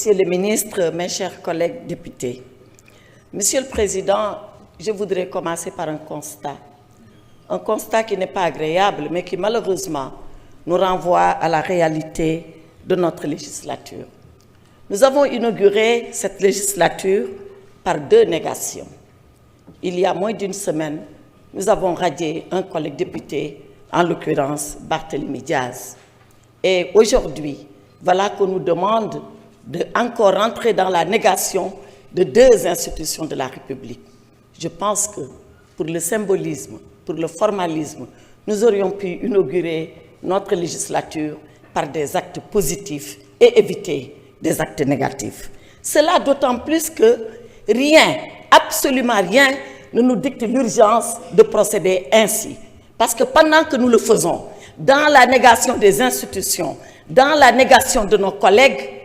Monsieur le ministre, mes chers collègues députés, Monsieur le Président, je voudrais commencer par un constat qui n'est pas agréable, mais qui malheureusement nous renvoie à la réalité de notre législature. Nous avons inauguré cette législature par 2 négations. Il y a moins d'une semaine, nous avons radié un collègue député, en l'occurrence Barthélémy Diaz. Et aujourd'hui, voilà qu'on nous demande de encore rentrer dans la négation de 2 institutions de la République. Je pense que pour le symbolisme, pour le formalisme, nous aurions pu inaugurer notre législature par des actes positifs et éviter des actes négatifs. Cela d'autant plus que rien, absolument rien, ne nous dicte l'urgence de procéder ainsi. Parce que pendant que nous le faisons, dans la négation des institutions, dans la négation de nos collègues,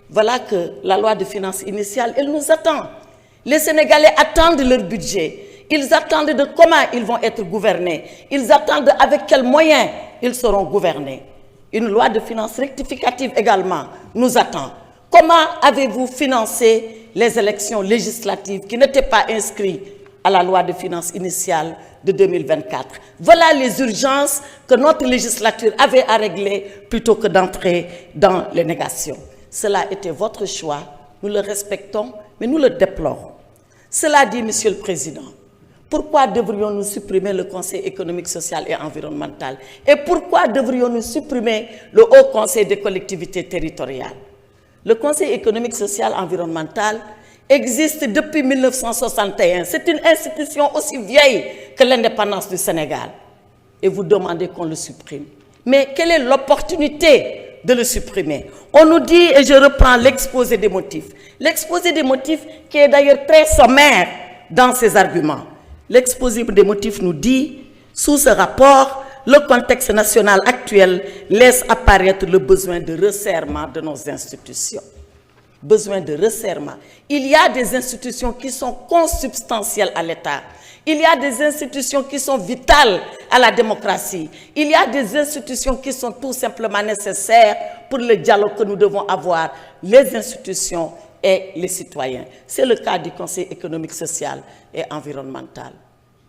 voilà que la loi de finances initiale, elle nous attend. Les Sénégalais attendent leur budget. Ils attendent de comment ils vont être gouvernés. Ils attendent avec quels moyens ils seront gouvernés. Une loi de finances rectificative également nous attend. Comment avez-vous financé les élections législatives qui n'étaient pas inscrites à la loi de finances initiale de 2024? Voilà les urgences que notre législature avait à régler plutôt que d'entrer dans les négations. Cela était votre choix, nous le respectons, mais nous le déplorons. Cela dit, Monsieur le Président, pourquoi devrions-nous supprimer le Conseil économique, social et environnemental? Et pourquoi devrions-nous supprimer le Haut Conseil des collectivités territoriales? Le Conseil économique, social et environnemental existe depuis 1961. C'est une institution aussi vieille que l'indépendance du Sénégal. Et vous demandez qu'on le supprime. Mais quelle est l'opportunité de le supprimer? On nous dit, et je reprends l'exposé des motifs. L'exposé des motifs qui est d'ailleurs très sommaire dans ses arguments. L'exposé des motifs nous dit, sous ce rapport, le contexte national actuel laisse apparaître le besoin de resserrement de nos institutions. Besoin de resserrement. Il y a des institutions qui sont consubstantielles à l'État. Il y a des institutions qui sont vitales à la démocratie. Il y a des institutions qui sont tout simplement nécessaires pour le dialogue que nous devons avoir, les institutions et les citoyens. C'est le cas du Conseil économique, social et environnemental.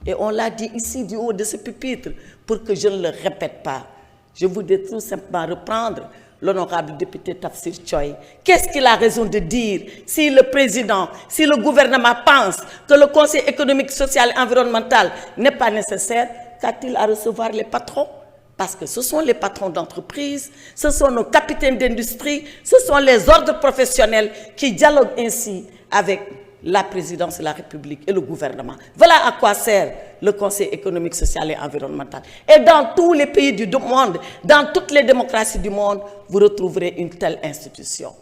Et on l'a dit ici du haut de ce pupitre pour que je ne le répète pas. Je voudrais tout simplement reprendre l'honorable député Tafsir Choy. Qu'est-ce qu'il a raison de dire si le président, si le gouvernement pense que le Conseil économique, social et environnemental n'est pas nécessaire? Qu'a-t-il à recevoir les patrons? Parce que ce sont les patrons d'entreprise, ce sont nos capitaines d'industrie, ce sont les ordres professionnels qui dialoguent ainsi avec la présidence de la République et le gouvernement. Voilà à quoi sert le Conseil économique, social et environnemental. Et dans tous les pays du monde, dans toutes les démocraties du monde, vous retrouverez une telle institution.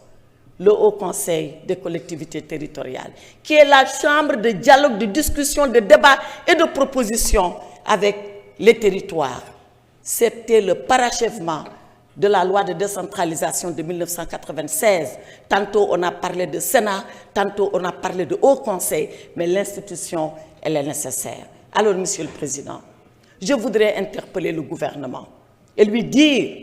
Le Haut Conseil des collectivités territoriales, qui est la chambre de dialogue, de discussion, de débat et de proposition avec les territoires. C'était le parachèvement de la loi de décentralisation de 1996. Tantôt on a parlé de Sénat, tantôt on a parlé de Haut Conseil, mais l'institution, elle est nécessaire. Alors, Monsieur le Président, je voudrais interpeller le gouvernement et lui dire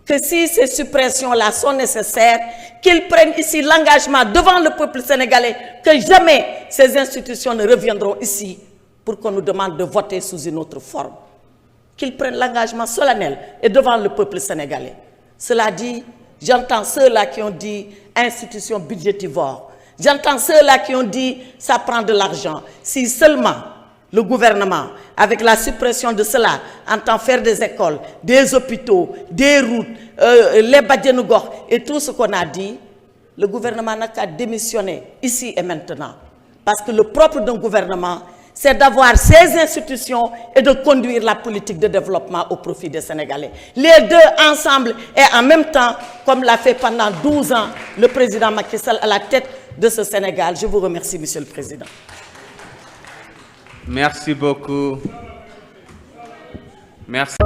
que si ces suppressions-là sont nécessaires, qu'ils prennent ici l'engagement devant le peuple sénégalais que jamais ces institutions ne reviendront ici pour qu'on nous demande de voter sous une autre forme. Qu'ils prennent l'engagement solennel et devant le peuple sénégalais. Cela dit, j'entends ceux-là qui ont dit institution budgétivore. J'entends ceux-là qui ont dit ça prend de l'argent. Si seulement le gouvernement, avec la suppression de cela, entend faire des écoles, des hôpitaux, des routes, les Badianougor et tout ce qu'on a dit, le gouvernement n'a qu'à démissionner ici et maintenant. Parce que le propre d'un gouvernement, c'est d'avoir ces institutions et de conduire la politique de développement au profit des Sénégalais. Les deux ensemble et en même temps, comme l'a fait pendant 12 ans le président Macky Sall à la tête de ce Sénégal. Je vous remercie, Monsieur le Président. Merci beaucoup. Merci.